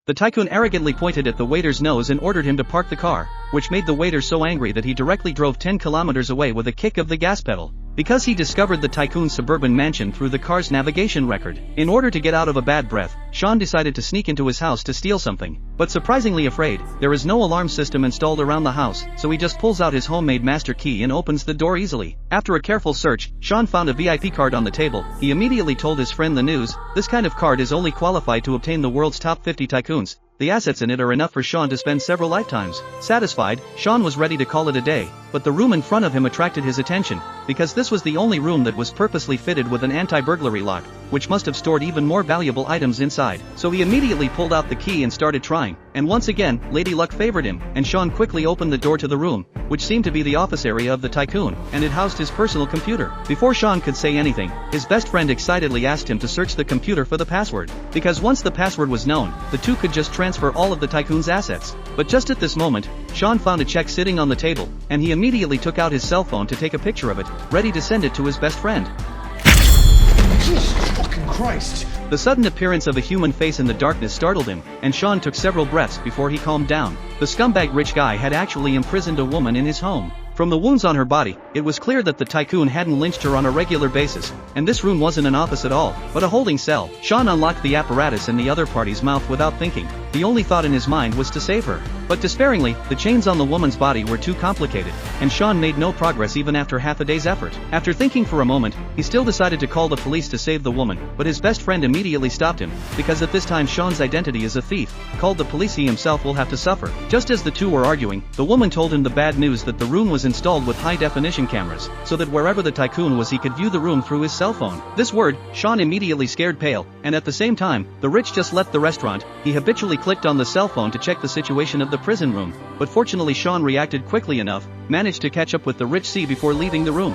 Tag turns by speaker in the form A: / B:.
A: The tycoon arrogantly pointed at the waiter's nose and ordered him to park the car, which made the waiter so angry that he directly drove 10 kilometers away with a kick of the gas pedal. Because he discovered the tycoon's suburban mansion through the car's navigation record. In order to get out of a bad breath, Sean decided to sneak into his house to steal something. But surprisingly afraid, there is no alarm system installed around the house, so he just pulls out his homemade master key and opens the door easily. After a careful search, Sean found a VIP card on the table. He immediately told his friend the news. This kind of card is only qualified to obtain the world's top 50 tycoons. The assets in it are enough for Sean to spend several lifetimes. Satisfied, Sean was ready to call it a day, but the room in front of him attracted his attention, because this was the only room that was purposely fitted with an anti-burglary lock, which must have stored even more valuable items inside. So he immediately pulled out the key and started trying, and once again, Lady Luck favored him, and Sean quickly opened the door to the room, which seemed to be the office area of the tycoon, and it housed his personal computer. Before Sean could say anything, his best friend excitedly asked him to search the computer for the password, because once the password was known, the two could just transfer all of the tycoon's assets. But just at this moment, Sean found a check sitting on the table, and he immediately took out his cell phone to take a picture of it, ready to send it to his best friend.
B: Jesus fucking Christ!
A: The sudden appearance of a human face in the darkness startled him, and Sean took several breaths before he calmed down. The scumbag rich guy had actually imprisoned a woman in his home. From the wounds on her body, it was clear that the tycoon hadn't lynched her on a regular basis, and this room wasn't an office at all, but a holding cell. Sean unlocked the apparatus in the other party's mouth without thinking. The only thought in his mind was to save her. But despairingly, the chains on the woman's body were too complicated, and Sean made no progress even after half a day's effort. After thinking for a moment, he still decided to call the police to save the woman, but his best friend immediately stopped him, because at this time Sean's identity as a thief. Called the police, he himself will have to suffer. Just as the two were arguing, the woman told him the bad news that the room was installed with high-definition cameras, so that wherever the tycoon was he could view the room through his cell phone. This word, Sean immediately scared pale, and at the same time, the rich just left the restaurant. He habitually clicked on the cell phone to check the situation of the prison room, but fortunately Sean reacted quickly enough, managed to catch up with the rich before leaving the room.